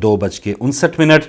2:59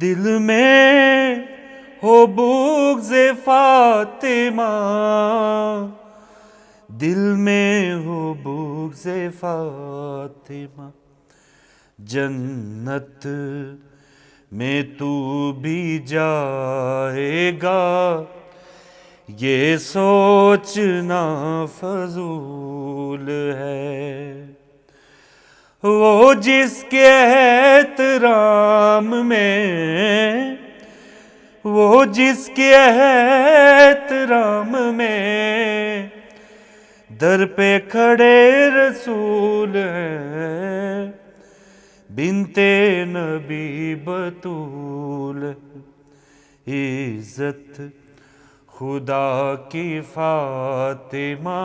دل میں ہو بغض فاطمہ، دل میں ہو بغض فاطمہ، جنت میں تو بھی جائے گا، یہ سوچنا فضول ہے۔ وہ جس کے احترام میں، وہ جس کے احترام میں در پہ کھڑے رسول ہیں، بنت نبی بطول، عزت خدا کی فاطمہ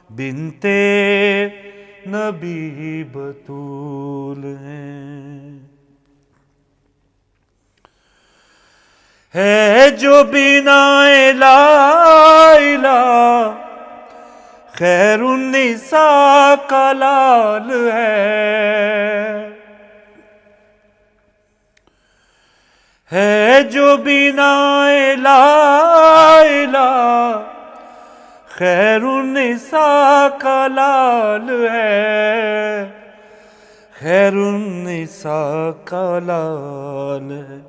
بنت نبی بطول ہیں۔ ہے جو بنا لا الہ خیر النساء کا لال ہے جو بنا لا الہ خیر النساء کا لال ہے، خیر النساء کا لال ہے،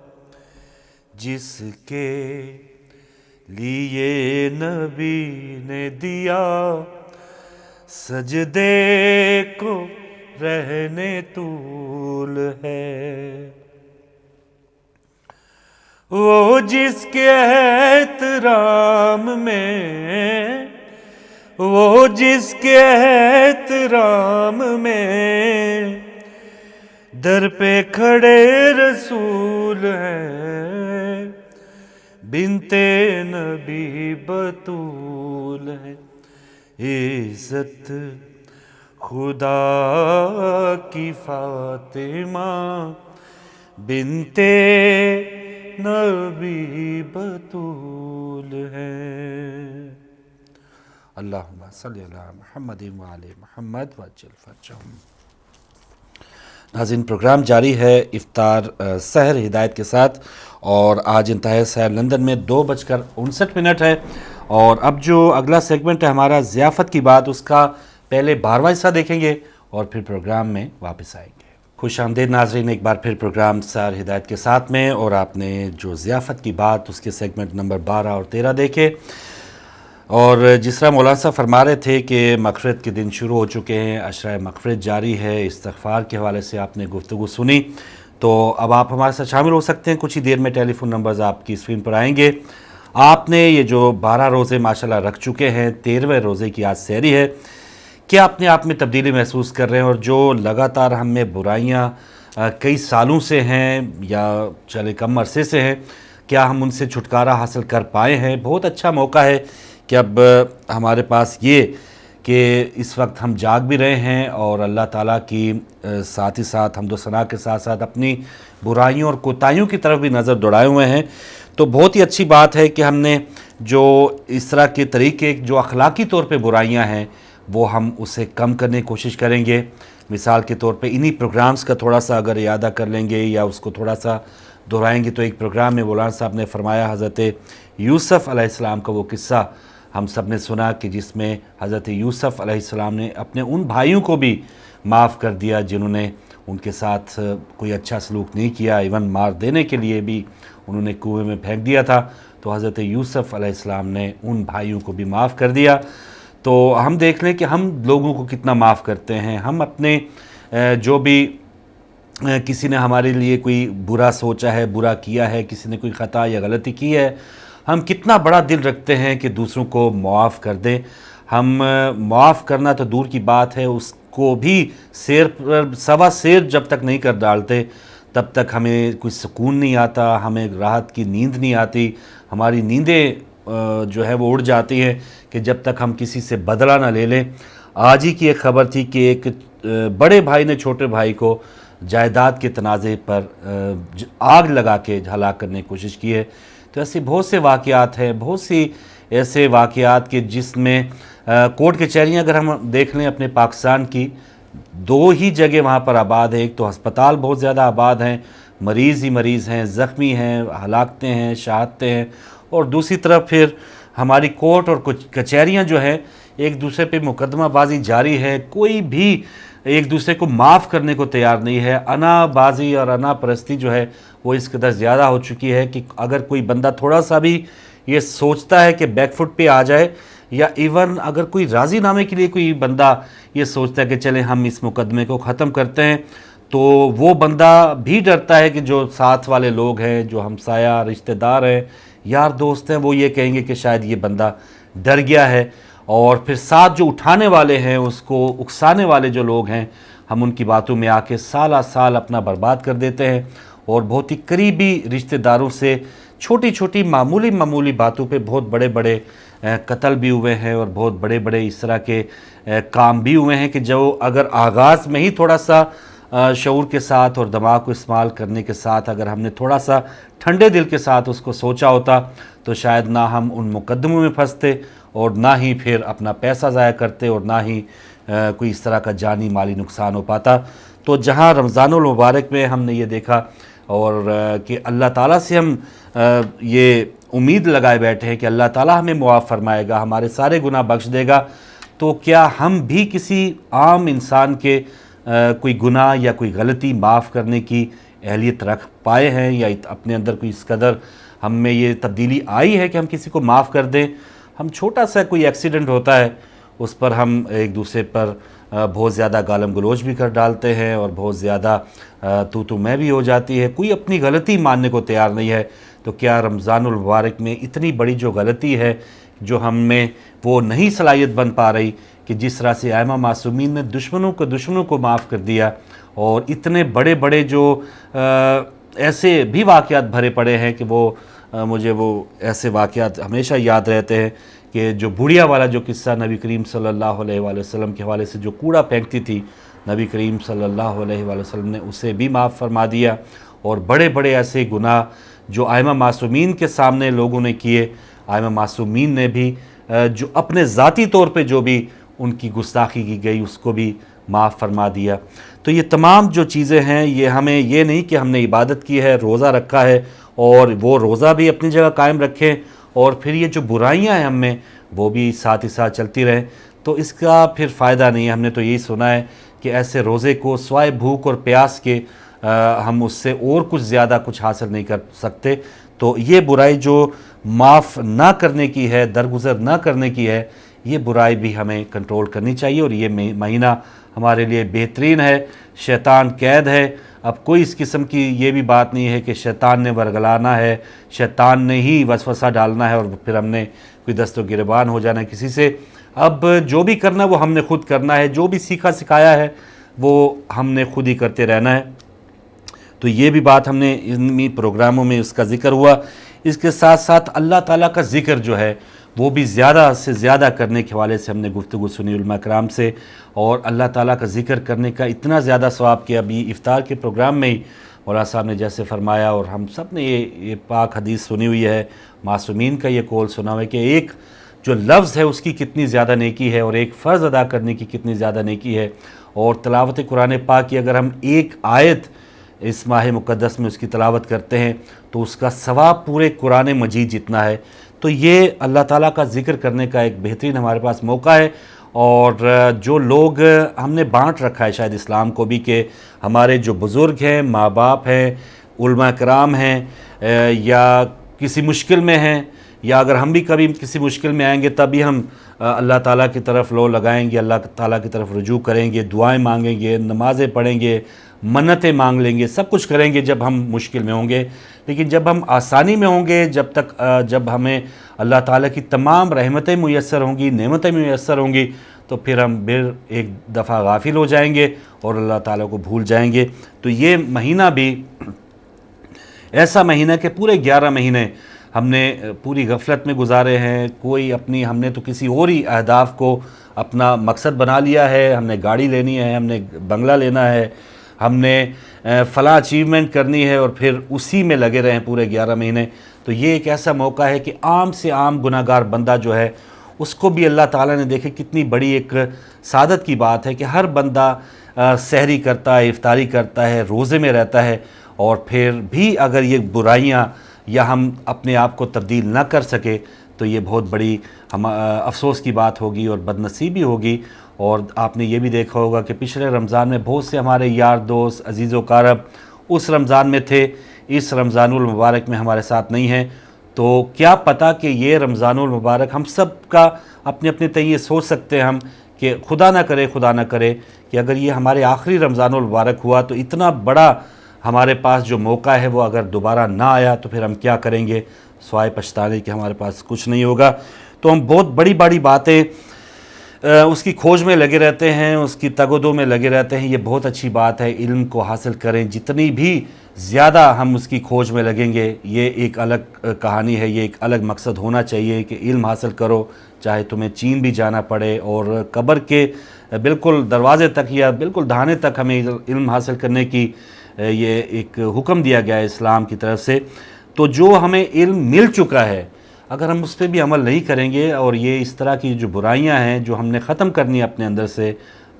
جس کے لیے نبی نے دیا سجدے کو رہنے طول ہے۔ وہ جس کے احترام میں، وہ جس کے احترام میں در پہ کھڑے رسول ہیں، بنت نبی بطول ہے، عزت خدا کی فاطمہ بنت نبی بطول ہے۔ اللہم صلی علی محمد وعلی محمد وعجل فرجہم۔ ناظرین، پروگرام جاری ہے افطار سحر ہدایت کے ساتھ، اور آج انتہائی سحر لندن میں 2:59 ہے، اور اب جو اگلا سیگمنٹ ہے ہمارا ضیافت کی بات، اس کا پہلے 12واں حصہ دیکھیں گے اور پھر پروگرام میں واپس آئیں گے۔ خوش آمدید ناظرین، ایک بار پھر پروگرام سحر ہدایت کے ساتھ میں، اور آپ نے جو ضیافت کی بات اس کے سیگمنٹ نمبر 12 اور 13 دیکھے، اور جس طرح مولانا صاحب فرما رہے تھے کہ مغفرت کے دن شروع ہو چکے ہیں، عشرہ مغفرت جاری ہے، استغفار کے حوالے سے آپ نے گفتگو سنی، تو اب آپ ہمارے ساتھ شامل ہو سکتے ہیں۔ کچھ ہی دیر میں ٹیلی فون نمبرز آپ کی اسکرین پر آئیں گے۔ آپ نے یہ جو 12 روزے ماشاءاللہ رکھ چکے ہیں، 13ویں روزے کی آج سحری ہے، کیا اپنے آپ میں تبدیلی محسوس کر رہے ہیں؟ اور جو لگاتار ہم میں برائیاں کئی سالوں سے ہیں یا چلے کم عرصے سے ہیں، کیا ہم ان سے چھٹکارا حاصل کر پائے ہیں؟ بہت اچھا موقع ہے کہ اب ہمارے پاس یہ کہ اس وقت ہم جاگ بھی رہے ہیں، اور اللہ تعالیٰ کی ساتھ ہی ساتھ حمد و ثنا کے ساتھ ساتھ اپنی برائیوں اور کوتاہیوں کی طرف بھی نظر دوڑائے ہوئے ہیں۔ تو بہت ہی اچھی بات ہے کہ ہم نے جو اس طرح کے طریقے جو اخلاقی طور پہ برائیاں ہیں وہ ہم اسے کم کرنے کی کوشش کریں گے۔ مثال کے طور پہ انہی پروگرامز کا تھوڑا سا اگر اعادہ کر لیں گے یا اس کو تھوڑا سا دہرائیں گے، تو ایک پروگرام میں مولانا صاحب نے فرمایا حضرت یوسف علیہ السلام کا وہ قصہ ہم سب نے سنا کہ جس میں حضرت یوسف علیہ السلام نے اپنے ان بھائیوں کو بھی معاف کر دیا جنہوں نے ان کے ساتھ کوئی اچھا سلوک نہیں کیا، ایون مار دینے کے لیے بھی انہوں نے کنویں میں پھینک دیا تھا، تو حضرت یوسف علیہ السلام نے ان بھائیوں کو بھی معاف کر دیا۔ تو ہم دیکھ لیں کہ ہم لوگوں کو کتنا معاف کرتے ہیں، ہم اپنے جو بھی کسی نے ہمارے لیے کوئی برا سوچا ہے، برا کیا ہے، کسی نے کوئی خطا یا غلطی کی ہے، ہم کتنا بڑا دل رکھتے ہیں کہ دوسروں کو معاف کر دیں۔ ہم معاف کرنا تو دور کی بات ہے، اس کو بھی سیر پر سوا سیر جب تک نہیں کر ڈالتے تب تک ہمیں کوئی سکون نہیں آتا، ہمیں راحت کی نیند نہیں آتی، ہماری نیندیں جو ہے وہ اڑ جاتی ہیں کہ جب تک ہم کسی سے بدلہ نہ لے لیں۔ آج ہی کی ایک خبر تھی کہ ایک بڑے بھائی نے چھوٹے بھائی کو جائیداد کے تنازع پر آگ لگا کے ہلاک کرنے کی کوشش کی ہے۔ تو ایسے بہت سے واقعات ہیں، بہت سی ایسے واقعات کہ جس میں کورٹ کچہریاں اگر ہم دیکھ لیں اپنے پاکستان کی، 2 ہی جگہ وہاں پر آباد ہے، ایک تو ہسپتال بہت زیادہ آباد ہیں، مریض ہی مریض ہیں، زخمی ہیں، ہلاکتیں ہیں، شہادتیں ہیں، اور دوسری طرف پھر ہماری کورٹ اور کچھ کچہریاں جو ہیں ایک دوسرے پہ مقدمہ بازی جاری ہے، کوئی بھی ایک دوسرے کو معاف کرنے کو تیار نہیں ہے۔ انا بازی اور انا پرستی جو ہے وہ اس قدر زیادہ ہو چکی ہے کہ اگر کوئی بندہ تھوڑا سا بھی یہ سوچتا ہے کہ بیک فٹ پہ آ جائے، یا ایون اگر کوئی راضی نامے کے لیے کوئی بندہ یہ سوچتا ہے کہ چلیں ہم اس مقدمے کو ختم کرتے ہیں، تو وہ بندہ بھی ڈرتا ہے کہ جو ساتھ والے لوگ ہیں، جو ہمسایہ رشتہ دار ہیں، یار دوست ہیں، وہ یہ کہیں گے کہ شاید یہ بندہ ڈر گیا ہے، اور پھر ساتھ جو اٹھانے والے ہیں، اس کو اکسانے والے جو لوگ ہیں، ہم ان کی باتوں میں آ کے سالہ سال اپنا برباد کر دیتے ہیں، اور بہت ہی قریبی رشتہ داروں سے چھوٹی چھوٹی معمولی باتوں پہ بہت بڑے بڑے قتل بھی ہوئے ہیں، اور بہت بڑے بڑے اس طرح کے کام بھی ہوئے ہیں کہ جو اگر آغاز میں ہی تھوڑا سا شعور کے ساتھ اور دماغ کو استعمال کرنے کے ساتھ اگر ہم نے تھوڑا سا ٹھنڈے دل کے ساتھ اس کو سوچا ہوتا، تو شاید نہ ہم ان مقدموں میں پھنستے، اور نہ ہی پھر اپنا پیسہ ضائع کرتے، اور نہ ہی کوئی اس طرح کا جانی مالی نقصان ہو پاتا۔ تو جہاں رمضان المبارک میں ہم نے یہ دیکھا، اور کہ اللہ تعالیٰ سے ہم یہ امید لگائے بیٹھے ہیں کہ اللہ تعالیٰ ہمیں معاف فرمائے گا، ہمارے سارے گناہ بخش دے گا، تو کیا ہم بھی کسی عام انسان کے کوئی گناہ یا کوئی غلطی معاف کرنے کی اہلیت رکھ پائے ہیں، یا اپنے اندر کوئی اس قدر ہم میں یہ تبدیلی آئی ہے کہ ہم کسی کو معاف کر دیں؟ ہم چھوٹا سا کوئی ایکسیڈنٹ ہوتا ہے، اس پر ہم ایک دوسرے پر بہت زیادہ گالم گلوچ بھی کر ڈالتے ہیں، اور بہت زیادہ تو میں بھی ہو جاتی ہے، کوئی اپنی غلطی ماننے کو تیار نہیں ہے۔ تو کیا رمضان المبارک میں اتنی بڑی جو غلطی ہے جو ہم میں وہ نہیں صلاحیت بن پا رہی کہ جس طرح سے ائمہ معصومین نے دشمنوں کو معاف کر دیا، اور اتنے بڑے بڑے جو ایسے بھی واقعات بھرے پڑے ہیں کہ وہ مجھے وہ ایسے واقعات ہمیشہ یاد رہتے ہیں کہ جو بڑھیا والا جو قصہ نبی کریم صلی اللہ علیہ وآلہ وسلم کے حوالے سے جو کوڑا پھینکتی تھی، نبی کریم صلی اللہ علیہ وآلہ وسلم نے اسے بھی معاف فرما دیا، اور بڑے بڑے ایسے گناہ جو ائمہ معصومین کے سامنے لوگوں نے کیے، ائمہ معصومین نے بھی جو اپنے ذاتی طور پہ جو بھی ان کی گستاخی کی گئی اس کو بھی معاف فرما دیا۔ تو یہ تمام جو چیزیں ہیں، یہ ہمیں یہ نہیں کہ ہم نے عبادت کی ہے، روزہ رکھا ہے، اور وہ روزہ بھی اپنی جگہ قائم رکھیں، اور پھر یہ جو برائیاں ہیں ہم میں وہ بھی ساتھ ہی ساتھ چلتی رہیں، تو اس کا پھر فائدہ نہیں ہے۔ ہم نے تو یہی سنا ہے کہ ایسے روزے کو سوائے بھوک اور پیاس کے ہم اس سے اور کچھ زیادہ کچھ حاصل نہیں کر سکتے۔ تو یہ برائی جو معاف نہ کرنے کی ہے، درگزر نہ کرنے کی ہے، یہ برائی بھی ہمیں کنٹرول کرنی چاہیے، اور یہ مہینہ ہمارے لیے بہترین ہے۔ شیطان قید ہے، اب کوئی اس قسم کی یہ بھی بات نہیں ہے کہ شیطان نے ورگلانا ہے، شیطان نے ہی وسوسہ ڈالنا ہے، اور پھر ہم نے کوئی دست و گریبان ہو جانا ہے کسی سے۔ اب جو بھی کرنا ہے وہ ہم نے خود کرنا ہے، جو بھی سیکھا سکھایا ہے وہ ہم نے خود ہی کرتے رہنا ہے۔ تو یہ بھی بات ہم نے ان پروگراموں میں اس کا ذکر ہوا۔ اس کے ساتھ ساتھ اللہ تعالیٰ کا ذکر جو ہے وہ بھی زیادہ سے زیادہ کرنے کے حوالے سے ہم نے گفتگو سنی علماء کرام سے، اور اللہ تعالیٰ کا ذکر کرنے کا اتنا زیادہ ثواب کہ ابھی افطار کے پروگرام میں ہی مولانا صاحب نے جیسے فرمایا، اور ہم سب نے یہ پاک حدیث سنی ہوئی ہے، معصومین کا یہ قول سنا ہوا ہے کہ ایک جو لفظ ہے اس کی کتنی زیادہ نیکی ہے، اور ایک فرض ادا کرنے کی کتنی زیادہ نیکی ہے، اور تلاوت قرآن پاک کی اگر ہم ایک آیت اس ماہ مقدس میں اس کی تلاوت کرتے ہیں تو اس کا ثواب پورے قرآن مجید جتنا ہے۔ تو یہ اللہ تعالیٰ کا ذکر کرنے کا ایک بہترین ہمارے پاس موقع ہے، اور جو لوگ ہم نے بانٹ رکھا ہے شاید اسلام کو بھی کہ ہمارے جو بزرگ ہیں، ماں باپ ہیں، علماء کرام ہیں، یا کسی مشکل میں ہیں، یا اگر ہم بھی کبھی کسی مشکل میں آئیں گے تبھی ہم اللہ تعالیٰ کی طرف لو لگائیں گے، اللہ تعالیٰ کی طرف رجوع کریں گے، دعائیں مانگیں گے، نمازیں پڑھیں گے، منتیں مانگ لیں گے، سب کچھ کریں گے جب ہم مشکل میں ہوں گے۔ لیکن جب ہم آسانی میں ہوں گے، جب ہمیں اللہ تعالیٰ کی تمام رحمتیں میسر ہوں گی، نعمتیں میسر ہوں گی، تو پھر ہم ایک دفعہ غافل ہو جائیں گے اور اللہ تعالیٰ کو بھول جائیں گے۔ تو یہ مہینہ بھی ایسا مہینہ کہ پورے 11 مہینے ہم نے پوری غفلت میں گزارے ہیں، ہم نے تو کسی اور ہی اہداف کو اپنا مقصد بنا لیا ہے، ہم نے گاڑی لینی ہے، ہم نے بنگلہ لینا ہے، ہم نے فلاں اچیومنٹ کرنی ہے، اور پھر اسی میں لگے رہے ہیں پورے 11 مہینے۔ تو یہ ایک ایسا موقع ہے کہ عام سے عام گناہ گار بندہ جو ہے اس کو بھی اللہ تعالیٰ نے دیکھے کتنی بڑی ایک سعادت کی بات ہے کہ ہر بندہ سحری کرتا ہے، افطاری کرتا ہے، روزے میں رہتا ہے، اور پھر بھی اگر یہ برائیاں یا ہم اپنے آپ کو تبدیل نہ کر سکے تو یہ بہت بڑی افسوس کی بات ہوگی اور بدنصیبی ہوگی. اور آپ نے یہ بھی دیکھا ہوگا کہ پچھلے رمضان میں بہت سے ہمارے یار دوست عزیز و اقارب اس رمضان میں تھے, اس رمضان المبارک میں ہمارے ساتھ نہیں ہیں. تو کیا پتہ کہ یہ رمضان المبارک ہم سب کا اپنے اپنے تئیں سوچ سکتے ہیں ہم کہ خدا نہ کرے کہ اگر یہ ہمارے آخری رمضان المبارک ہوا تو اتنا بڑا ہمارے پاس جو موقع ہے وہ اگر دوبارہ نہ آیا تو پھر ہم کیا کریں گے, سوائے پچھتانے کہ ہمارے پاس کچھ نہیں ہوگا. تو ہم بہت بڑی بڑی باتیں اس کی کھوج میں لگے رہتے ہیں, اس کی تگ و دو میں لگے رہتے ہیں. یہ بہت اچھی بات ہے, علم کو حاصل کریں, جتنی بھی زیادہ ہم اس کی کھوج میں لگیں گے یہ ایک الگ کہانی ہے, یہ ایک الگ مقصد ہونا چاہیے کہ علم حاصل کرو, چاہے تمہیں چین بھی جانا پڑے اور قبر کے بالکل دروازے تک یا بالکل دہانے تک ہمیں علم حاصل کرنے کی یہ ایک حکم دیا گیا ہے اسلام کی طرف سے. تو جو ہمیں علم مل چکا ہے اگر ہم اس پہ بھی عمل نہیں کریں گے اور یہ اس طرح کی جو برائیاں ہیں جو ہم نے ختم کرنی ہے اپنے اندر سے,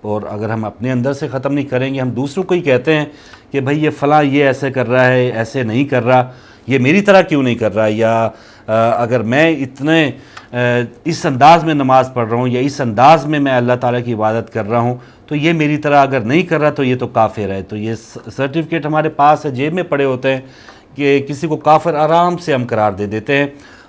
اور اگر ہم اپنے اندر سے ختم نہیں کریں گے, ہم دوسروں کو ہی کہتے ہیں کہ بھائی یہ فلاں یہ ایسے کر رہا ہے, ایسے نہیں کر رہا, یہ میری طرح کیوں نہیں کر رہا, یا اگر میں اتنے اس انداز میں نماز پڑھ رہا ہوں یا اس انداز میں اللہ تعالیٰ کی عبادت کر رہا ہوں تو یہ میری طرح اگر نہیں کر رہا تو یہ تو کافر ہے. تو یہ سرٹیفکیٹ ہمارے پاس ہے, جیب میں پڑے ہوتے ہیں کہ کسی کو کافر آرام سے ہم قرار دے دیتے ہیں.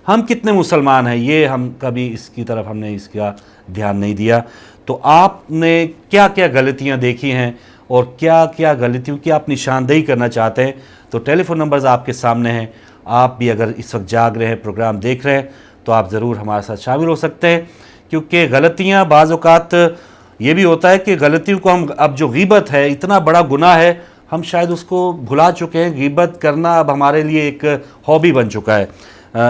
ہم کتنے مسلمان ہیں یہ ہم کبھی اس کی طرف ہم نے اس کا دھیان نہیں دیا. تو آپ نے کیا کیا غلطیاں دیکھی ہیں اور کیا کیا غلطیوں کی آپ نشاندہی کرنا چاہتے ہیں؟ تو ٹیلی فون نمبرز آپ کے سامنے ہیں. آپ بھی اگر اس وقت جاگ رہے ہیں, پروگرام دیکھ رہے ہیں تو آپ ضرور ہمارے ساتھ شامل ہو سکتے ہیں, کیونکہ غلطیاں بعض اوقات یہ بھی ہوتا ہے کہ غلطیوں کو ہم اب جو غیبت ہے اتنا بڑا گناہ ہے ہم شاید اس کو بھلا چکے ہیں. غیبت کرنا اب ہمارے لیے ایک ہابی بن چکا ہے.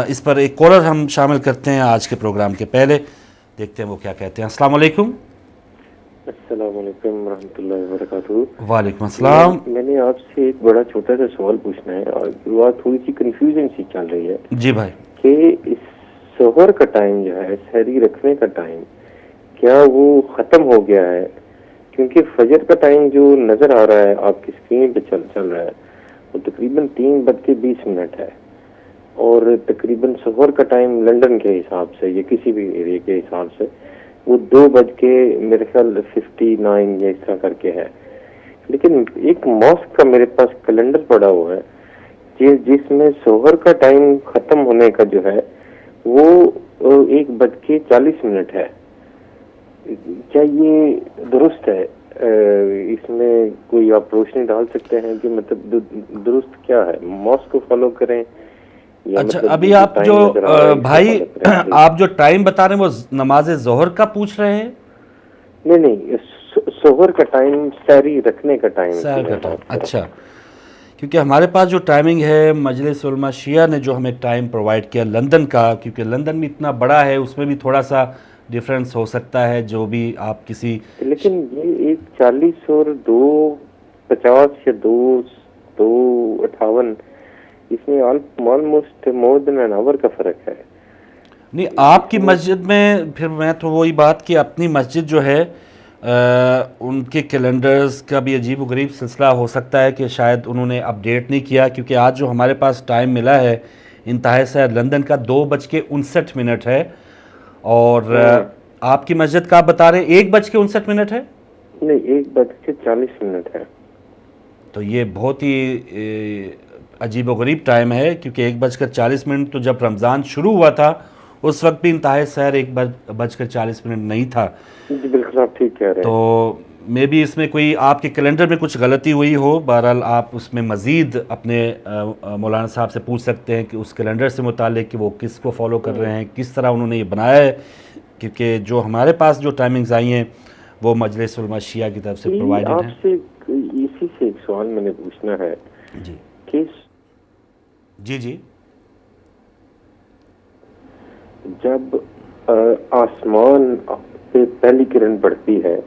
اس پر ایک کالر ہم شامل کرتے ہیں آج کے پروگرام کے پہلے, دیکھتے ہیں وہ کیا کہتے ہیں. السلام علیکم. السلام علیکم ورحمۃ اللہ وبرکاتہ. وعلیکم السلام. میں نے آپ سے ایک بڑا چھوٹا سا سوال پوچھنا ہے اور بات تھوڑی سی کنفیوژن سی چل رہی ہے. جی بھائی. کہ اس سحر کا ٹائم جو ہے, سحری رکھنے کا ٹائم, کیا وہ ختم ہو گیا ہے؟ کیونکہ فجر کا ٹائم جو نظر آ رہا ہے آپ کی اسکرین پہ چل رہا ہے وہ تقریباً 3:20 ہے, اور تقریباً سحر کا ٹائم لندن کے حساب سے یا کسی بھی ایریا کے حساب سے وہ 2:00 میرے خیال 59 یا اس طرح کر کے ہے. لیکن ایک ماسک کا میرے پاس کیلنڈر پڑا ہوا ہے جس میں سحر کا ٹائم ختم ہونے کا جو ہے وہ 1:40 ہے. کیا یہ درست ہے؟ اس میں کوئی آپ روشنی ڈال سکتے ہیں کہ مطلب درست کیا ہے؟ ماسک کو فالو کریں؟ اچھا, ابھی آپ جو بھائی آپ جو ٹائم بتا رہے ہیں وہ نماز ظہر کا پوچھ رہے ہیں؟ نہیں, سحر کا ٹائم, سحری رکھنے کا ٹائم. سحر کا ٹائم, اچھا. کیونکہ ہمارے پاس جو ٹائمنگ ہے مجلس علماء شیعہ نے جو ہمیں ٹائم پرووائڈ کیا لندن کا, کیونکہ لندن بھی اتنا بڑا ہے اس میں بھی تھوڑا سا ڈیفرنس ہو سکتا ہے جو بھی آپ کسی, لیکن یہ 1:40 اور 2:50 یا 2:58 اس میں almost more then an hour کا فرق ہے. نہیں آپ کی مسجد میں پھر میں تو وہی بات کہ اپنی مسجد جو ہے ان کے کیلنڈرز کا بھی عجیب و غریب سلسلہ ہو سکتا ہے کہ شاید انہوں نے اپڈیٹ نہیں کیا, کیونکہ آج جو ہمارے پاس ٹائم ملا ہے انتہائی سے لندن کا 2:59 ہے, اور آپ کی مسجد کا آپ بتا رہے ہیں 1:59 ہے؟ نہیں, 1:40 ہے. تو یہ بہت ہی عجیب و غریب ٹائم ہے, کیونکہ 1:40 تو جب رمضان شروع ہوا تھا اس وقت بھی انتہائی سحر 1:40 نہیں تھا. جی بالکل آپ ٹھیک کہہ رہے ہیں. تو میں بھی اس میں کوئی آپ کے کیلنڈر میں کچھ غلطی ہوئی ہو, بہرحال آپ اس میں مزید اپنے مولانا صاحب سے پوچھ سکتے ہیں کہ اس کیلنڈر سے متعلق کہ وہ کس کو فالو کر رہے ہیں, کس طرح انہوں نے یہ بنایا ہے, کیونکہ جو ہمارے پاس جو ٹائمنگز آئی ہیں وہ مجلس علماء شیعہ کی طرف سے پرووائڈڈ ہیں. آپ سے اسی سے ایک سوال میں نے پوچھنا ہے. جی جب آسمان پہ پہلی کرن پڑتی ہے,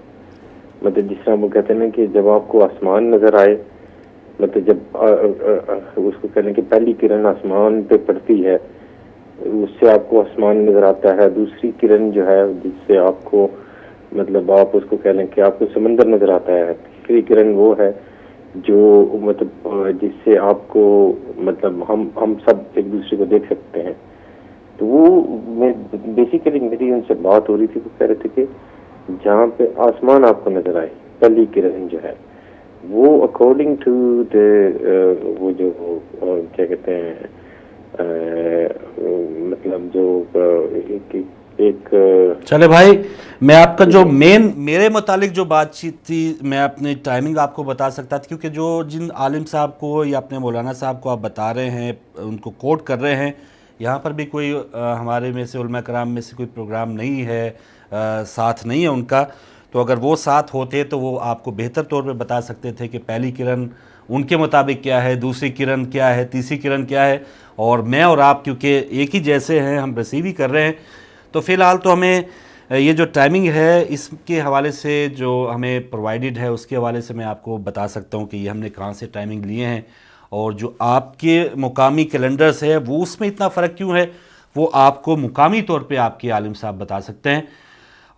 مطلب جس طرح وہ کہتے ہیں کہ جب آپ کو آسمان نظر آئے, مطلب جب اس کو کہتے ہیں کہ پہلی کرن آسمان پہ پڑتی ہے اس سے آپ کو آسمان نظر آتا ہے, دوسری کرن جو ہے جس سے آپ کو مطلب آپ اس کو کہہ لیں کہ آپ کو سمندر نظر آتا ہے, تیسری کرن وہ ہے جو مطلب جس سے آپ کو مطلب ہم سب ایک دوسرے کو دیکھ سکتے ہیں. تو وہ میں بیسیکلی میری ان سے بات ہو رہی تھی. وہ کہہ رہے تھے کہ جہاں پہ آسمان آپ کو نظر آئے پہلی کرن جو ہے وہ اکارڈنگ ٹو وہ جو کیا کہتے ہیں مطلب جو ایک چلے بھائی، میں آپ کا جو میرے متعلق جو بات چیت تھی، میں اپنی ٹائمنگ آپ کو بتا سکتا تھا، کیونکہ جو جن عالم صاحب کو یا اپنے مولانا صاحب کو آپ بتا رہے ہیں، ان کو کوٹ کر رہے ہیں، یہاں پر بھی کوئی ہمارے میں سے علماء کرام میں سے کوئی پروگرام نہیں ہے، ساتھ نہیں ہے ان کا. تو اگر وہ ساتھ ہوتے تو وہ آپ کو بہتر طور پہ بتا سکتے تھے کہ پہلی کرن ان کے مطابق کیا ہے، دوسری کرن کیا ہے، تیسری کرن کیا ہے. اور میں اور آپ کیونکہ ایک ہی جیسے ہیں، ہم ریسیو ہی کر رہے ہیں، تو فی الحال تو ہمیں یہ جو ٹائمنگ ہے اس کے حوالے سے جو ہمیں پرووائڈڈ ہے اس کے حوالے سے میں آپ کو بتا سکتا ہوں کہ یہ ہم نے کہاں سے ٹائمنگ لیے ہیں. اور جو آپ کے مقامی کیلنڈرز ہے وہ اس میں اتنا فرق کیوں ہے، وہ آپ کو مقامی طور پہ آپ کے عالم صاحب بتا سکتے ہیں.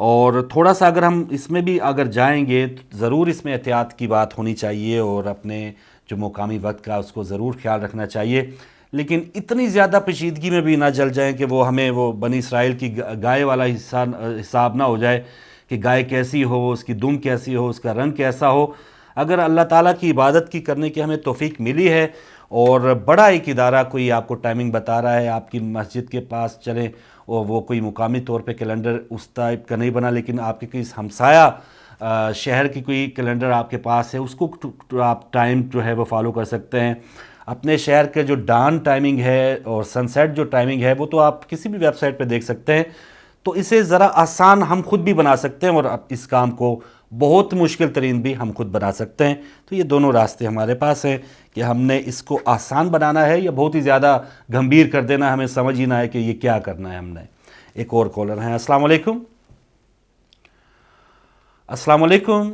اور تھوڑا سا اگر ہم اس میں بھی اگر جائیں گے تو ضرور اس میں احتیاط کی بات ہونی چاہیے، اور اپنے جو مقامی وقت کا اس کو ضرور خیال رکھنا چاہیے. لیکن اتنی زیادہ پیچیدگی میں بھی نہ جل جائیں کہ وہ ہمیں وہ بنی اسرائیل کی گائے والا حساب نہ ہو جائے کہ گائے کیسی ہو، اس کی دم کیسی ہو، اس کا رنگ کیسا ہو. اگر اللہ تعالیٰ کی عبادت کی کرنے کی ہمیں توفیق ملی ہے، اور بڑا ایک ادارہ کوئی آپ کو ٹائمنگ بتا رہا ہے، آپ کی مسجد کے پاس چلیں اور وہ کوئی مقامی طور پہ کیلنڈر اس ٹائپ کا نہیں بنا، لیکن آپ کے کسی ہمسایہ شہر کی کوئی کیلنڈر آپ کے پاس ہے، اس کو آپ ٹائم جو ہے وہ فالو کر سکتے ہیں. اپنے شہر کے جو ڈان ٹائمنگ ہے اور سن سیٹ جو ٹائمنگ ہے وہ تو آپ کسی بھی ویب سائٹ پہ دیکھ سکتے ہیں. تو اسے ذرا آسان ہم خود بھی بنا سکتے ہیں، اور اس کام کو بہت مشکل ترین بھی ہم خود بنا سکتے ہیں. تو یہ دونوں راستے ہمارے پاس ہیں کہ ہم نے اس کو آسان بنانا ہے یا بہت ہی زیادہ گمبھیر کر دینا ہے، ہمیں سمجھ ہی نہ ہے کہ یہ کیا کرنا ہے ہم نے. ایک اور کالر ہیں. السلام علیکم. السلام علیکم.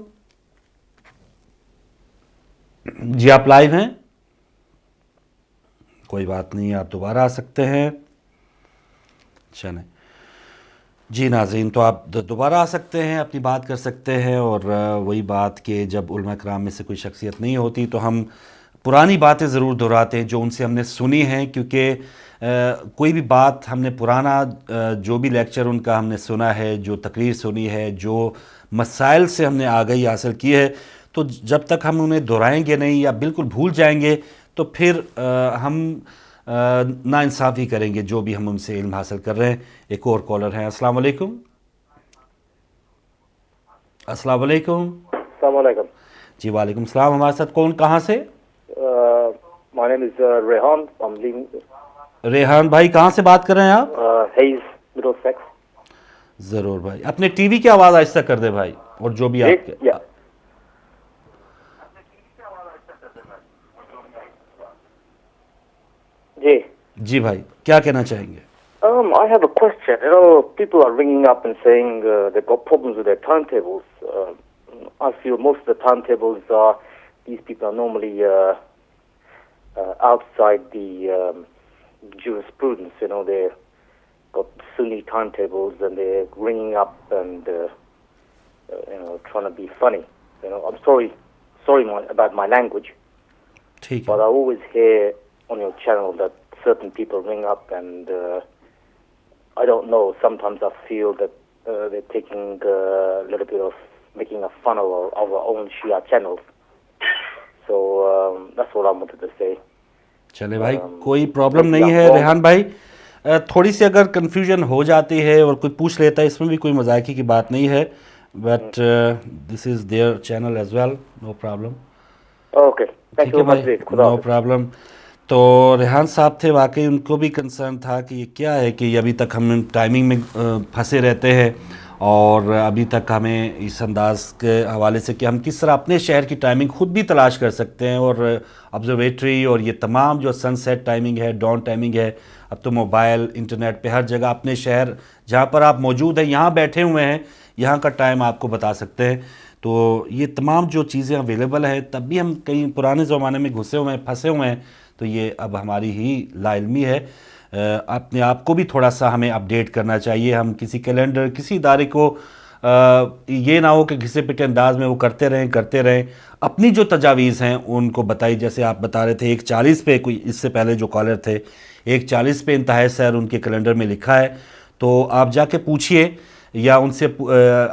جی آپ لائیو ہیں، کوئی بات نہیں، آپ دوبارہ آ سکتے ہیں. چلیں جی ناظرین، تو آپ دوبارہ آ سکتے ہیں، اپنی بات کر سکتے ہیں. اور وہی بات کہ جب علماء کرام میں سے کوئی شخصیت نہیں ہوتی تو ہم پرانی باتیں ضرور دہراتے ہیں جو ان سے ہم نے سنی ہیں، کیونکہ کوئی بھی بات ہم نے پرانا جو بھی لیکچر ان کا ہم نے سنا ہے، جو تقریر سنی ہے، جو مسائل سے ہم نے آگاہی حاصل کی ہے، تو جب تک ہم انہیں دہرائیں گے نہیں یا بالکل بھول جائیں گے تو پھر ہم نا انصافی کریں گے جو بھی ہم ان سے علم حاصل کر رہے ہیں. ایک اور کالر ہیں. السلام علیکم. السلام علیکم. السلام علیکم. جی وعلیکم السلام. ہمارے ساتھ کون، کہاں سے؟ My name is Rehan. I'm living Rehan بھائی، کہاں سے بات کر رہے ہیں آپ؟ Hayes, Middlesex. ضرور بھائی، اپنے ٹی وی کی آواز آہستہ کر دے بھائی، اور جو بھی آپ کے Yeah. جی جی بھائی کیا کہنا چاہیں گے؟ I have a question. You know, people are ringing up and saying they've got problems with their timetables. I feel most of the timetables are, these people are normally outside the jurisprudence. You know, they've got Sunni timetables and they're ringing up and, you know, trying to be funny. You know, I'm sorry about my language, ٹھیک but ہے. I always hear on your channel that certain people ring up and I don't know, sometimes I feel that they're taking a little bit of making a fun of our own Shia channels. So that's what I wanted to say. چلے بھائی کوئی problem نہیں ہے ریحان بھائی، تھوڑی سی اگر confusion ہو جاتی ہے اور کوئی پوچھ لیتا ہے، اس میں بھی کوئی مذاکرے کی بات نہیں ہے، but this is their channel as well, no problem. Okay, thank ٹھیک you ہے very much. بھائی، Khuda نو Hafiz. پرابلم. تو ریحان صاحب تھے، واقعی ان کو بھی کنسرن تھا کہ یہ کیا ہے کہ ابھی تک ہم ٹائمنگ میں پھنسے رہتے ہیں، اور ابھی تک ہمیں اس انداز کے حوالے سے کہ ہم کس طرح اپنے شہر کی ٹائمنگ خود بھی تلاش کر سکتے ہیں. اور آبزرویٹری اور یہ تمام جو سن سیٹ ٹائمنگ ہے، ڈان ٹائمنگ ہے، اب تو موبائل انٹرنیٹ پہ ہر جگہ اپنے شہر جہاں پر آپ موجود ہیں، یہاں بیٹھے ہوئے ہیں، یہاں کا ٹائم آپ کو بتا سکتے ہیں. تو یہ تمام جو چیزیں اویلیبل ہے، تب بھی ہم کہیں پرانے زمانے میں گھسے ہوئے ہیں، پھنسے ہوئے ہیں. تو یہ اب ہماری ہی لا علمی ہے. اپنے آپ کو بھی تھوڑا سا ہمیں اپڈیٹ کرنا چاہیے. ہم کسی کیلنڈر، کسی ادارے کو یہ نہ ہو کہ گھسے پٹے انداز میں وہ کرتے رہیں. اپنی جو تجاویز ہیں ان کو بتائی. جیسے آپ بتا رہے تھے 1:40 پہ، کوئی اس سے پہلے جو کالر تھے 1:40 پہ انتہائی سحر ان کے کیلنڈر میں لکھا ہے، تو آپ جا کے پوچھئے یا ان سے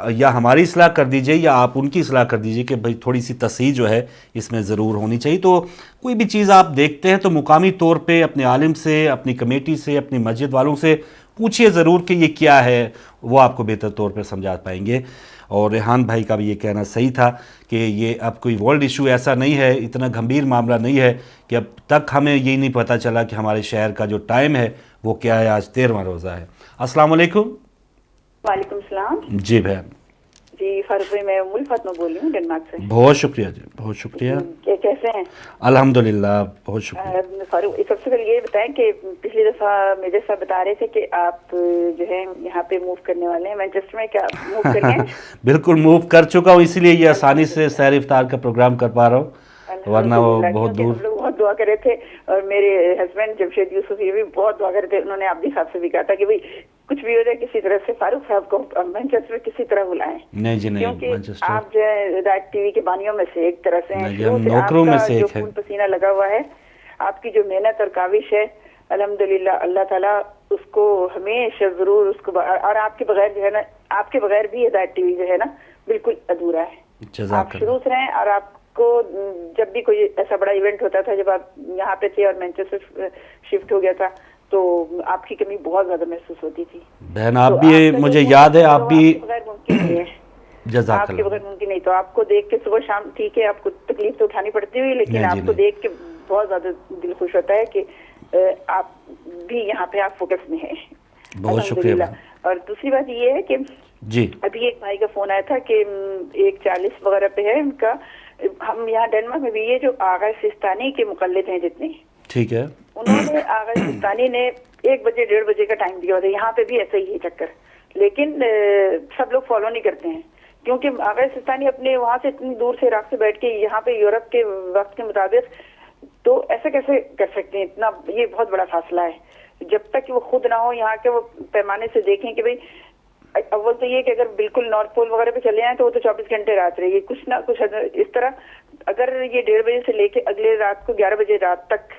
یا ہماری اصلاح کر دیجئے یا آپ ان کی اصلاح کر دیجئے کہ بھئی تھوڑی سی تصحیح جو ہے اس میں ضرور ہونی چاہیے. تو کوئی بھی چیز آپ دیکھتے ہیں تو مقامی طور پہ اپنے عالم سے، اپنی کمیٹی سے، اپنی مسجد والوں سے پوچھئے ضرور کہ یہ کیا ہے، وہ آپ کو بہتر طور پہ سمجھا پائیں گے. اور ریحان بھائی کا بھی یہ کہنا صحیح تھا کہ یہ اب کوئی ورلڈ ایشو ایسا نہیں ہے، اتنا گھمبیر معاملہ نہیں ہے کہ اب تک ہمیں یہی نہیں پتہ چلا کہ ہمارے شہر کا جو ٹائم ہے وہ کیا ہے. آج 13واں روزہ ہے. السلام علیکم. وعلیکم السلام. جی بہن. جی فاروق بھائی، میں فاطمہ بول رہی ہوں ڈنمارک سے. بہت شکریہ جی، بہت شکریہ. کیسے ہیں؟ الحمدللہ بہت شکریہ. فاروق، سب سے پہلے یہ بتائیں کہ پچھلی دفعہ میرے ساتھ بتا رہے تھے کہ آپ جو ہے یہاں پہ موو کرنے والے ہیں مینچسٹر میں، کیا موو کر گئے؟ بالکل موو کر چکا ہوں، اسی لیے یہ آسانی سے سحر افطار کا پروگرام کر پا رہا ہوں، ورنہ وہ بہت دور. ہم لوگ بہت دعا کر رہے تھے اور میرے ہسبینڈ جمشید یوسف یہ بھی بہت دعا کر رہے تھے. انہوں نے آپ بھی صاحب سے بھی کہا تھا کہ بھئی کچھ بھی ہو جائے کسی طرح سے فاروق صاحب کو مینچسٹر کسی طرح بلائیں. نہیں جی نہیں، کیونکہ آپ جو ہے ہدایت ٹی وی کے بانیوں میں سے ایک طرح سے ہیں، نوکروں میں سے ایک ہے. جو خون پسینہ لگا ہوا ہے، آپ کی جو محنت اور کاوش ہے، الحمدللہ اللہ تعالیٰ اس کو ہمیشہ ضرور اس کو، اور آپ کے بغیر جو ہے نا، آپ کے بغیر بھی ہدایت ٹی وی جو ہے نا بالکل ادھورا ہے. آپ شروع سے رہیں، اور آپ کو جب بھی کوئی ایسا بڑا ایونٹ ہوتا تھا، جب آپ یہاں پہ تھے اور مینچسٹر شفٹ ہو گیا تھا، تو آپ کی کمی بہت زیادہ محسوس ہوتی تھی. بہن آپ بھی، مجھے یاد ہے آپ بھی، بغیر ممکن نہیں ہے. جزاک آپ کے اللہ. بغیر ممکن نہیں. تو آپ کو دیکھ کے صبح شام، ٹھیک ہے آپ کو تکلیف تو اٹھانی پڑتی ہوئی، لیکن آپ کو دیکھ کے بہت زیادہ دل خوش ہوتا ہے کہ آپ بھی یہاں پہ آپ فوکس میں ہیں. بہت شکریہ. اور دوسری بات یہ ہے کہ جی ابھی ایک بھائی کا فون آیا تھا کہ 1:40 وغیرہ پہ ہے ان کا. ہم یہاں ڈنمارک میں بھی یہ جو آغا سستانی کے مقلد ہیں جتنے، ٹھیک ہے، انہوں نے آغا سستانی نے 1 بجے 1:30 بجے کا ٹائم دیا ہوتا ہے. یہاں پہ بھی ایسا ہی ہے چکر، لیکن سب لوگ فالو نہیں کرتے ہیں کیونکہ آغا سستانی اپنے وہاں سے اتنی دور سے عراق سے بیٹھ کے یہاں پہ یورپ کے وقت کے مطابق، تو ایسا کیسے کر سکتے ہیں؟ اتنا یہ بہت بڑا فاصلہ ہے. جب تک کہ وہ خود نہ ہو یہاں کے، وہ پیمانے سے دیکھیں کہ بھئی اول تو یہ کہ اگر بالکل نارتھ پول وغیرہ پہ چلے جائیں تو وہ تو 24 گھنٹے رات رہے گی، کچھ نہ کچھ اس طرح. اگر یہ 1:30 بجے سے لے کے اگلے رات کو 11 بجے رات تک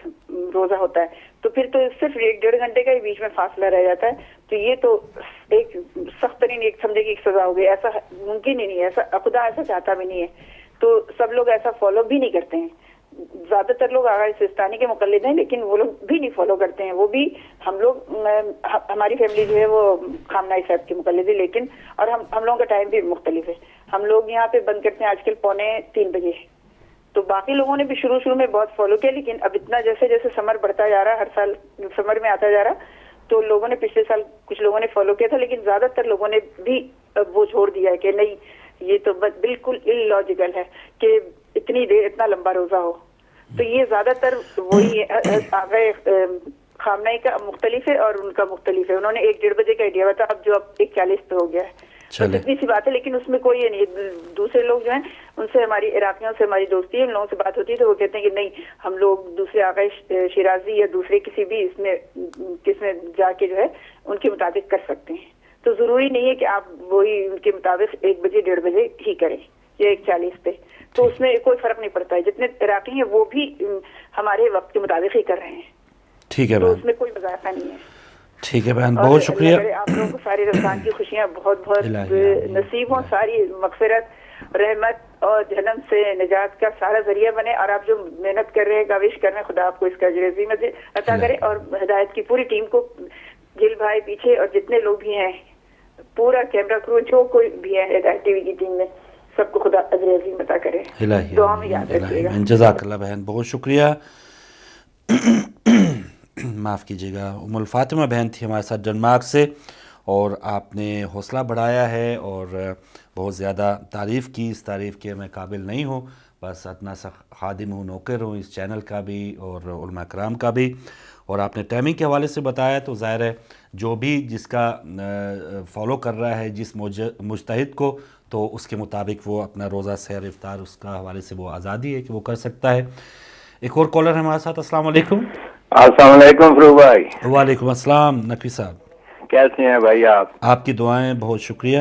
روزہ ہوتا ہے، تو پھر تو صرف 1-1.5 گھنٹے کا ہی بیچ میں فاصلہ رہ جاتا ہے. تو یہ تو ایک سخت ترین ایک سمجھے کی ایک سزا ہو گئی. ایسا ممکن ہی نہیں ہے، ایسا خدا ایسا چاہتا بھی نہیں ہے. تو سب لوگ ایسا فالو بھی نہیں کرتے ہیں. زیادہ تر لوگ آغا سستانی کے مقلد ہیں، لیکن وہ لوگ بھی نہیں فالو کرتے ہیں. وہ بھی ہم لوگ، ہماری فیملی جو ہے وہ خامنہ صاحب کی مقلد ہے، لیکن اور ہم لوگوں کا ٹائم بھی مختلف ہے. ہم لوگ یہاں پہ بند کرتے ہیں آج کل 2:45 بجے. تو باقی لوگوں نے بھی شروع میں بہت فالو کیا، لیکن اب اتنا جیسے جیسے سمر بڑھتا جا رہا، ہر سال سمر میں آتا جا رہا، تو لوگوں نے پچھلے سال کچھ لوگوں نے فالو کیا تھا، لیکن زیادہ تر لوگوں نے بھی وہ چھوڑ دیا ہے کہ نہیں، یہ تو بالکل ان لاجیکل ہے کہ اتنی دیر اتنا لمبا روزہ ہو. تو یہ زیادہ تر وہی خامنہ کا مختلف ہے اور ان کا مختلف ہے. انہوں نے 1-1:30 بجے کا دیا ہوا تھا، اب جو اب 1:40 پہ ہو گیا ہے. اتنی سی بات ہے، لیکن اس میں کوئی یہ نہیں. دوسرے لوگ جو ہیں ان سے، ہماری عراقیوں سے ہماری دوستی ہے، ان لوگوں سے بات ہوتی ہے تو وہ کہتے ہیں کہ نہیں، ہم لوگ دوسرے آقا شیرازی یا دوسرے کسی بھی اس میں جا کے جو ہے ان کے مطابق کر سکتے ہیں. تو ضروری نہیں ہے کہ آپ وہی ان کے مطابق 1 بجے 1:30 بجے ہی کریں یا 1:40 پہ. تو اس میں کوئی فرق نہیں پڑتا ہے. جتنے عراقی ہیں وہ بھی ہمارے وقت کے مطابق ہی کر رہے ہیں. ٹھیک ہے تو بہن، اس میں کوئی مذاقہ نہیں ہے. ٹھیک ہے بہن، بہت شکریہ. آپ لوگوں کو ساری رمضان کی خوشیاں بہت بہت نصیب ہوں، ساری مغفرت، رحمت اور جہنم سے نجات کا سارا ذریعہ بنے. اور آپ جو محنت کر رہے ہیں، کاوش کر رہے ہیں، خدا آپ کو اس کا اجر عظیم عطا کرے. اور ہدایت کی پوری ٹیم کو، جل بھائی پیچھے اور جتنے لوگ بھی ہیں، پورا کیمرہ کرو، جو کوئی بھی ہے ہدایت ٹی وی کی ٹیم میں، سب کو خدا اجر عظیم عطا کرے. دعا میں یاد رکھیے گا. جزاک اللہ بہن، بہت شکریہ. معاف کیجیے گا، ام الفاطمہ بہن تھی ہمارے ساتھ ڈنمارک سے، اور آپ نے حوصلہ بڑھایا ہے اور بہت زیادہ تعریف کی. اس تعریف کے میں قابل نہیں ہوں، بس اتنا سا خادم ہوں، نوکر ہوں اس چینل کا بھی اور علماء کرام کا بھی. اور آپ نے ٹائمنگ کے حوالے سے بتایا تو ظاہر ہے جو بھی جس کا فالو کر رہا ہے جس مجتہد کو، تو اس کے مطابق وہ اپنا روزہ سحر افطار اس کا حوالے سے وہ آزادی ہے کہ وہ کر سکتا ہے. ایک اور کالر ہے ہمارے ساتھ. السلام علیکم. السلام علیکم فروغ بھائی. وعلیکم السلام نقوی صاحب. کیسے ہیں بھائی آپ؟ آپ کی دعائیں. بہت شکریہ.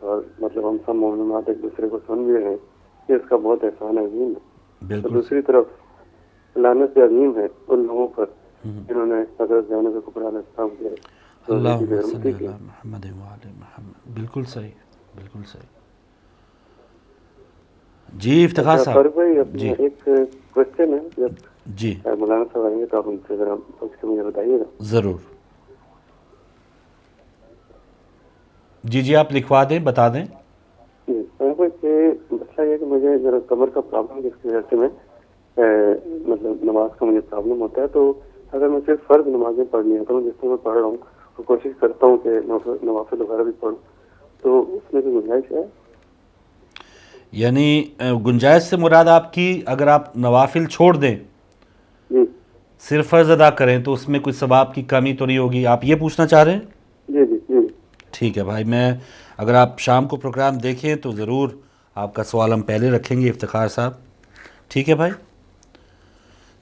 اور مطلب ہم سب معلومات ایک دوسرے کو سن بھی رہے ہیں، یہ اس کا بہت احسان عظیم ہے. تو بالکل دوسری طرف لعنت عظیم ہے ان لوگوں پر جنہوں نے حضرت زینب کبریٰ علیہ السلام کے اللہ بے حرمتی کی. محمد وعلی محمد. بالکل صحیح، بالکل صحیح. جی افتخار صاحب. فاروق بھائی جی ایک کوشچن ہے، جب جی مولانا صاحب آئیں گے تو آپ ان سے ذرا پوچھ کے مجھے بتائیے گا. ضرور. جی جی آپ لکھوا دیں، بتا دیں. جی مسئلہ یہ ہے کہ مجھے ذرا کمر کا پرابلم جس کی وجہ سے میں مطلب نماز کا مجھے پرابلم ہوتا ہے. تو اگر میں صرف فرض نمازیں پڑھنی ہے تو جس طرح میں پڑھ رہا ہوں تو کوشش کرتا ہوں کہ نوافل وغیرہ بھی پڑھوں، تو اس میں کوئی گنجائش ہے؟ یعنی گنجائش سے مراد آپ کی اگر آپ نوافل چھوڑ دیں جی صرف فرض ادا کریں تو اس میں کوئی ثواب کی کمی تو نہیں ہوگی، آپ یہ پوچھنا چاہ رہے ہیں؟ جی جی جی ٹھیک ہے بھائی، میں اگر آپ شام کو پروگرام دیکھیں تو ضرور آپ کا سوال ہم پہلے رکھیں گے افتخار صاحب. ٹھیک ہے بھائی،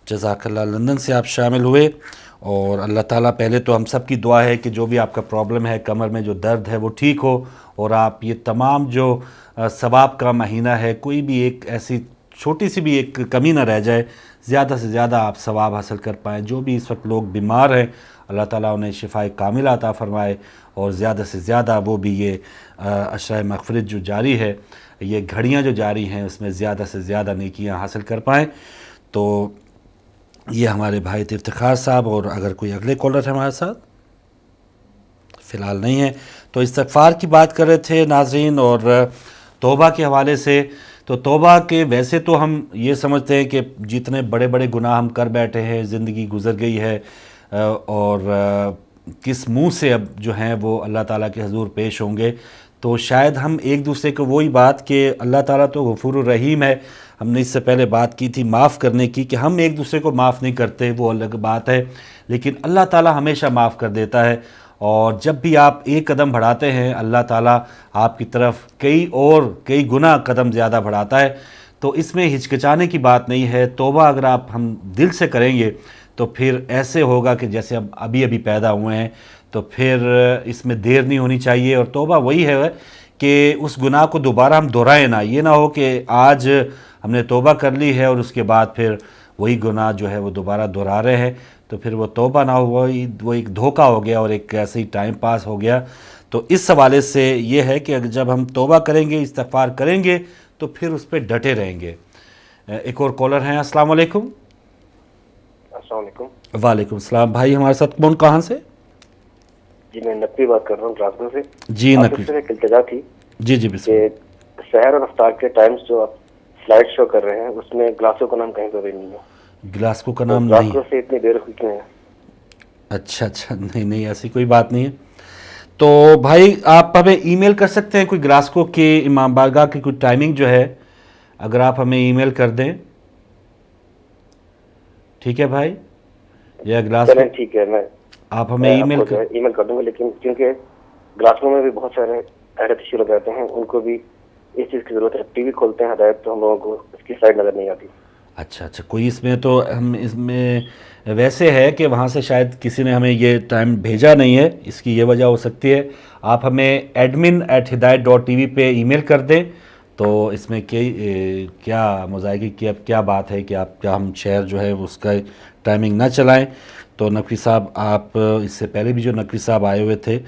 جزاک اللہ. لندن سے آپ شامل ہوئے، اور اللہ تعالیٰ پہلے تو ہم سب کی دعا ہے کہ جو بھی آپ کا پرابلم ہے، کمر میں جو درد ہے وہ ٹھیک ہو، اور آپ یہ تمام جو ثواب کا مہینہ ہے کوئی بھی ایک ایسی چھوٹی سی بھی ایک کمی نہ رہ جائے، زیادہ سے زیادہ آپ ثواب حاصل کر پائیں. جو بھی اس وقت لوگ بیمار ہیں اللہ تعالیٰ انہیں شفائے کاملہ عطا فرمائے، اور زیادہ سے زیادہ وہ بھی یہ عشرۂ مغفرت جو جاری ہے، یہ گھڑیاں جو جاری ہیں اس میں زیادہ سے زیادہ نیکیاں حاصل کر پائیں. تو یہ ہمارے بھائی تھے افتخار صاحب. اور اگر کوئی اگلے کالر ہے ہمارے ساتھ، فی الحال نہیں ہے. تو استغفار کی بات کر رہے تھے ناظرین، اور توبہ کے حوالے سے. تو توبہ کے ویسے تو ہم یہ سمجھتے ہیں کہ جتنے بڑے بڑے گناہ ہم کر بیٹھے ہیں، زندگی گزر گئی ہے، اور کس منہ سے اب جو ہیں وہ اللہ تعالیٰ کے حضور پیش ہوں گے. تو شاید ہم ایک دوسرے کو وہی بات کہ اللہ تعالیٰ تو غفور الرحیم ہے، ہم نے اس سے پہلے بات کی تھی معاف کرنے کی، کہ ہم ایک دوسرے کو معاف نہیں کرتے وہ الگ بات ہے، لیکن اللہ تعالیٰ ہمیشہ معاف کر دیتا ہے. اور جب بھی آپ ایک قدم بڑھاتے ہیں اللہ تعالیٰ آپ کی طرف کئی گنا قدم زیادہ بڑھاتا ہے. تو اس میں ہچکچانے کی بات نہیں ہے. توبہ اگر ہم دل سے کریں گے تو پھر ایسے ہوگا کہ جیسے ابھی پیدا ہوئے ہیں، تو پھر اس میں دیر نہیں ہونی چاہیے. اور توبہ وہی ہے کہ اس گناہ کو دوبارہ ہم دہرائیں نہ. یہ نہ ہو کہ آج ہم نے توبہ کر لی ہے اور اس کے بعد پھر وہی گناہ جو ہے وہ دوبارہ دہرا رہے ہیں، تو پھر وہ توبہ نہ ہو، وہ ایک دھوکہ ہو گیا اور ایک ایسے ہی ٹائم پاس ہو گیا. تو اس حوالے سے یہ ہے کہ جب ہم توبہ کریں گے، استغفار کریں گے، تو پھر اس پہ ڈٹے رہیں گے. ایک اور کالر ہیں. السلام علیکم. السلام علیکم. وعلیکم السلام. بھائی ہمارے ساتھ کون، کہاں سے؟ جی میں نقوی بات کر رہا ہوں گلاسگو سے. جی نقوی. ایک التجا تھی جی جی بسم اللہ. کہ سحر اور افطار کے ٹائمز جو آپ سلائڈ شو کر رہے ہیں اس میں گلاسگو کا نام کہیں پہ بھی نہیں ہے. گلاسگو کا نام نہیں؟ گلاسگو سے اتنی دیر کیوں ہے؟ اچھا نہیں ایسی کوئی بات نہیں ہے. تو بھائی آپ ہمیں ای میل کر سکتے ہیں، کوئی گلاسگو کے امام بارگاہ کی کوئی ٹائمنگ جو ہے اگر آپ ہمیں ای میل کر دیں. ٹھیک ہے بھائی، یا گلاسگو ٹھیک ہے میں آپ ہمیں ای میل کر دوں گا، لیکن کیونکہ گلاسگو میں بھی بہت سارے اہل تشریح لوگ رہتے ہیں، ان کو بھی اس چیز کی ضرورت ہے. ٹی وی کھولتے ہیں ہدایت تو ہم لوگوں کو اس کی سائڈ نظر نہیں آتی. اچھا کوئی اس میں تو ہم اس میں ویسے ہے کہ وہاں سے شاید کسی نے ہمیں یہ ٹائم بھیجا نہیں ہے، اس کی یہ وجہ ہو سکتی ہے. آپ ہمیں admin@hidayat.tv پہ ای میل کر دیں. تو اس میں کیا مذائقے کی اب کیا بات ہے کہ آپ کیا ہم شہر جو ہے اس کا ٹائمنگ نہ چلائیں. تو نقوی صاحب آپ اس سے پہلے بھی جو نقوی صاحب آئے ہوئے تھے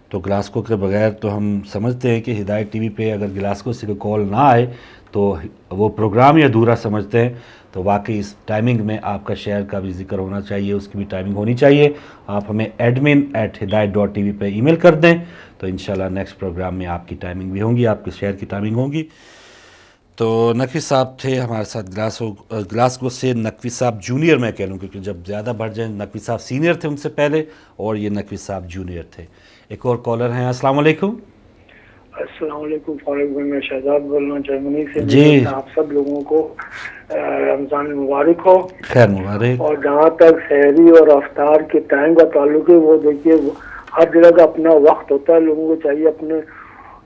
تو گلاسگو کے بغیر تو ہم سمجھتے ہیں کہ ہدایت ٹی وی پہ اگر گلاسگو سے کوئی کال نہ آئے تو وہ پروگرام ہی ادھورا سمجھتے ہیں. تو واقعی اس ٹائمنگ میں آپ کا شہر کا بھی ذکر ہونا چاہیے، اس کی بھی ٹائمنگ ہونی چاہیے. آپ ہمیں admin@hidayat.tv پہ ای میل کر دیں تو انشاءاللہ نیکسٹ پروگرام میں آپ کی ٹائمنگ بھی ہوں گی، آپ کے شہر کی ٹائمنگ ہوگی. تو نقوی صاحب تھے ہمارے ساتھ گلاسگو سے. نقوی صاحب جونیئر میں کہہ لوں کیونکہ جب زیادہ بڑھ جائیں، نقوی صاحب سینئر تھے ان سے پہلے اور یہ نقوی صاحب جونیئر تھے. ایک اور کالر ہیں. السلام علیکم. السلام علیکم فاروق بھائی، میں شہزاد بول رہا ہوں جرمنی سے. جی آپ سب لوگوں کو رمضان مبارک ہو. خیر مبارک. اور جہاں تک سحری اور افطار کے ٹائم کا تعلق ہے، وہ دیکھیے ہر جگہ کا اپنا وقت ہوتا ہے. لوگوں کو چاہیے اپنے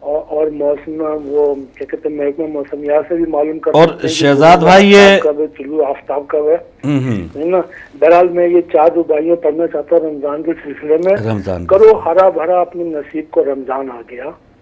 اور موسم وہ کیا کہتے ہیں محکمہ موسمیات سے بھی معلوم کر اور شہزاد بھائی یہ طلوع آفتاب کب ہے نا. بہرحال میں یہ 4 رباعیاں پڑھنا چاہتا ہوں رمضان کے سلسلے میں. رمضان کرو ہرا بھرا اپنے نصیب کو رمضان آ گیا.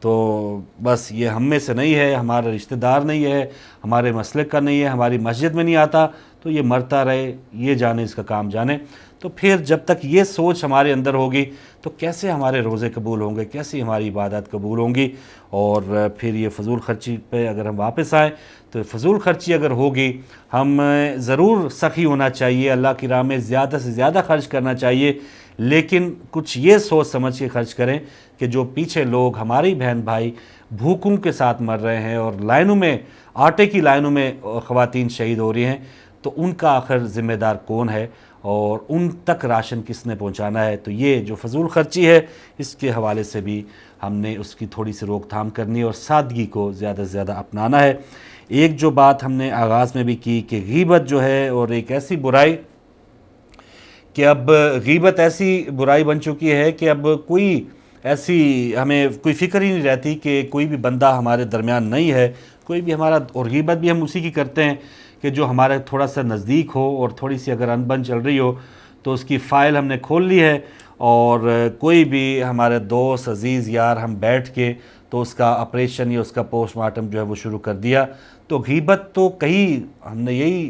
تو بس یہ ہم میں سے نہیں ہے، ہمارا رشتہ دار نہیں ہے، ہمارے مسلک کا نہیں ہے، ہماری مسجد میں نہیں آتا، تو یہ مرتا رہے، یہ جانے اس کا کام جانے۔ تو پھر جب تک یہ سوچ ہمارے اندر ہوگی تو کیسے ہمارے روزے قبول ہوں گے، کیسے ہماری عبادات قبول ہوں گی؟ اور پھر یہ فضول خرچی پہ اگر ہم واپس آئیں تو فضول خرچی اگر ہوگی، ہم ضرور سخی ہونا چاہیے، اللہ کی راہ میں زیادہ سے زیادہ خرچ کرنا چاہیے، لیکن کچھ یہ سوچ سمجھ کے خرچ کریں کہ جو پیچھے لوگ ہماری بہن بھائی بھوکوں کے ساتھ مر رہے ہیں اور لائنوں میں، آٹے کی لائنوں میں خواتین شہید ہو رہی ہیں، تو ان کا آخر ذمہ دار کون ہے اور ان تک راشن کس نے پہنچانا ہے؟ تو یہ جو فضول خرچی ہے اس کے حوالے سے بھی ہم نے اس کی تھوڑی سی روک تھام کرنی ہے اور سادگی کو زیادہ سے زیادہ اپنانا ہے۔ ایک جو بات ہم نے آغاز میں بھی کی کہ غیبت جو ہے اور ایک ایسی برائی کہ اب غیبت ایسی برائی بن چکی ہے کہ اب کوئی ایسی ہمیں کوئی فکر ہی نہیں رہتی کہ کوئی بھی بندہ ہمارے درمیان نہیں ہے، کوئی بھی ہمارا، اور غیبت بھی ہم اسی کی کرتے ہیں کہ جو ہمارے تھوڑا سا نزدیک ہو اور تھوڑی سی اگر انبن چل رہی ہو تو اس کی فائل ہم نے کھول لی ہے، اور کوئی بھی ہمارے دوست عزیز یار ہم بیٹھ کے تو اس کا آپریشن یا اس کا پوسٹ مارٹم جو ہے وہ شروع کر دیا۔ تو غیبت تو کہیں ہم نے یہی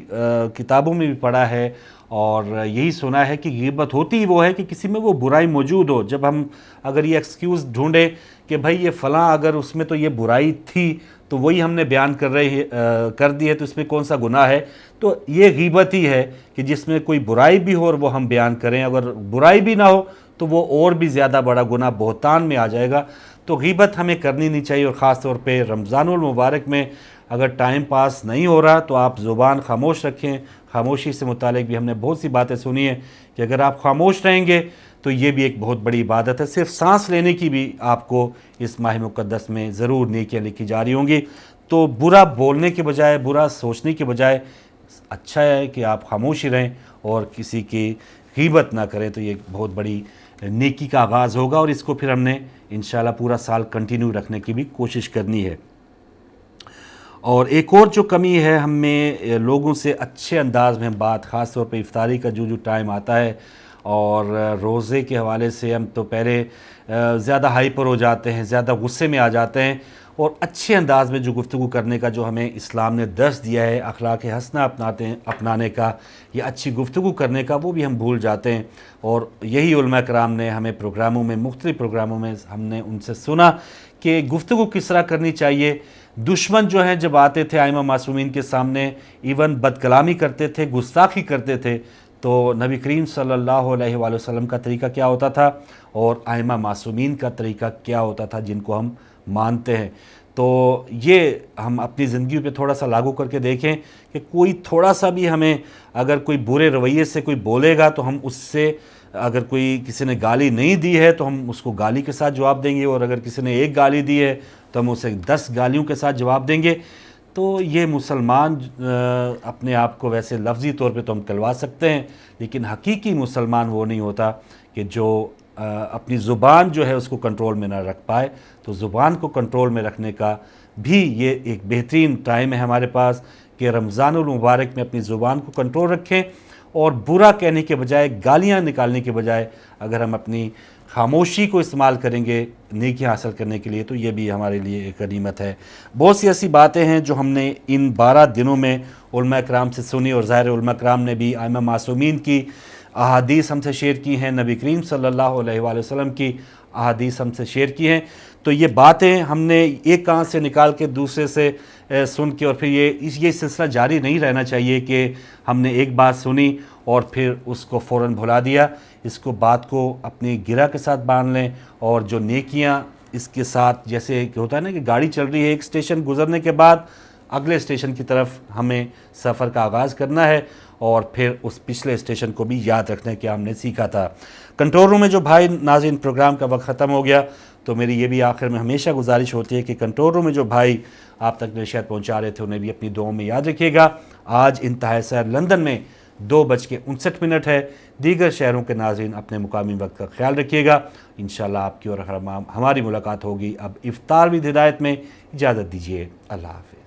کتابوں میں بھی پڑھا ہے اور یہی سنا ہے کہ غیبت ہوتی وہ ہے کہ کسی میں وہ برائی موجود ہو۔ جب ہم اگر یہ ایکسکیوز ڈھونڈیں کہ بھائی یہ فلاں اگر اس میں تو یہ برائی تھی تو وہی ہم نے بیان کر دی ہے تو اس میں کون سا گناہ ہے، تو یہ غیبت ہی ہے کہ جس میں کوئی برائی بھی ہو اور وہ ہم بیان کریں، اگر برائی بھی نہ ہو تو وہ اور بھی زیادہ بڑا گناہ بہتان میں آ جائے گا۔ تو غیبت ہمیں کرنی نہیں چاہیے، اور خاص طور پہ رمضان المبارک میں اگر ٹائم پاس نہیں ہو رہا تو آپ زبان خاموش رکھیں۔ خاموشی سے متعلق بھی ہم نے بہت سی باتیں سنی ہیں کہ اگر آپ خاموش رہیں گے تو یہ بھی ایک بہت بڑی عبادت ہے۔ صرف سانس لینے کی بھی آپ کو اس ماہ مقدس میں ضرور نیکیاں لکھی جا رہی ہوں گی۔ تو برا بولنے کے بجائے، برا سوچنے کے بجائے اچھا ہے کہ آپ خاموش ہی رہیں اور کسی کی غیبت نہ کریں، تو یہ ایک بہت بڑی نیکی کا آغاز ہوگا، اور اس کو پھر ہم نے انشاءاللہ پورا سال کنٹینیو رکھنے کی بھی کوشش کرنی ہے۔ اور ایک اور جو کمی ہے ہم میں، لوگوں سے اچھے انداز میں ہم بات، خاص طور پہ افطاری کا جو ٹائم آتا ہے اور روزے کے حوالے سے ہم تو پہلے زیادہ ہائپر ہو جاتے ہیں، زیادہ غصے میں آ جاتے ہیں، اور اچھے انداز میں جو گفتگو کرنے کا جو ہمیں اسلام نے درس دیا ہے، اخلاق حسنہ اپنانے کا یا اچھی گفتگو کرنے کا، وہ بھی ہم بھول جاتے ہیں۔ اور یہی علماء کرام نے ہمیں پروگراموں میں، مختلف پروگراموں میں ہم نے ان سے سنا کہ گفتگو کس طرح کرنی چاہیے۔ دشمن جو ہیں جب آتے تھے ائمہ معصومین کے سامنے، ایون بد کلامی کرتے تھے، گستاخی کرتے تھے، تو نبی کریم صلی اللہ علیہ وآلہ وسلم کا طریقہ کیا ہوتا تھا اور ائمہ معصومین کا طریقہ کیا ہوتا تھا جن کو ہم مانتے ہیں۔ تو یہ ہم اپنی زندگی پہ تھوڑا سا لاگو کر کے دیکھیں کہ کوئی تھوڑا سا بھی ہمیں اگر کوئی برے رویے سے کوئی بولے گا تو ہم اس سے، اگر کوئی کسی نے گالی نہیں دی ہے تو ہم اس کو گالی کے ساتھ جواب دیں گے، اور اگر کسی نے ایک گالی دی ہے تو ہم اسے 10 گالیوں کے ساتھ جواب دیں گے۔ تو یہ مسلمان اپنے آپ کو ویسے لفظی طور پہ تو ہم کلوا سکتے ہیں، لیکن حقیقی مسلمان وہ نہیں ہوتا کہ جو اپنی زبان جو ہے اس کو کنٹرول میں نہ رکھ پائے۔ تو زبان کو کنٹرول میں رکھنے کا بھی یہ ایک بہترین ٹائم ہے ہمارے پاس کہ رمضان المبارک میں اپنی زبان کو کنٹرول رکھیں، اور برا کہنے کے بجائے، گالیاں نکالنے کے بجائے اگر ہم اپنی خاموشی کو استعمال کریں گے نیکی حاصل کرنے کے لیے، تو یہ بھی ہمارے لیے ایک غنیمت ہے۔ بہت سی ایسی باتیں ہیں جو ہم نے ان 12 دنوں میں علماء کرام سے سنی، اور ظاہر علماء کرام نے بھی ائمہ معصومین کی احادیث ہم سے شیئر کی ہیں، نبی کریم صلی اللہ علیہ وآلہ وسلم کی احادیث ہم سے شیئر کی ہیں۔ تو یہ باتیں ہم نے ایک کان سے نکال کے دوسرے سے سن کے، اور پھر یہ سلسلہ جاری نہیں رہنا چاہیے کہ ہم نے ایک بات سنی اور پھر اس کو فوراً بھلا دیا۔ اس کو بات کو اپنی گرہ کے ساتھ باندھ لیں، اور جو نیکیاں اس کے ساتھ، جیسے کہ ہوتا ہے نا کہ گاڑی چل رہی ہے، ایک اسٹیشن گزرنے کے بعد اگلے اسٹیشن کی طرف ہمیں سفر کا آغاز کرنا ہے، اور پھر اس پچھلے اسٹیشن کو بھی یاد رکھنا ہے کہ ہم نے سیکھا تھا۔ کنٹرول روم میں جو بھائی ناظرین پروگرام کا وقت ختم ہو گیا، تو میری یہ بھی آخر میں ہمیشہ گزارش ہوتی ہے کہ کنٹرول روم میں جو بھائی آپ تک نشریات پہنچا رہے تھے انہیں بھی اپنی دعاؤں میں یاد رکھیے گا۔ آج انتہائی سحر لندن میں 2:59 ہے۔ دیگر شہروں کے ناظرین اپنے مقامی وقت کا خیال رکھیے گا۔ انشاءاللہ آپ کی اور ہماری ملاقات ہوگی۔ اب افطار بھی ہدایت میں، اجازت دیجیے، اللہ حافظ۔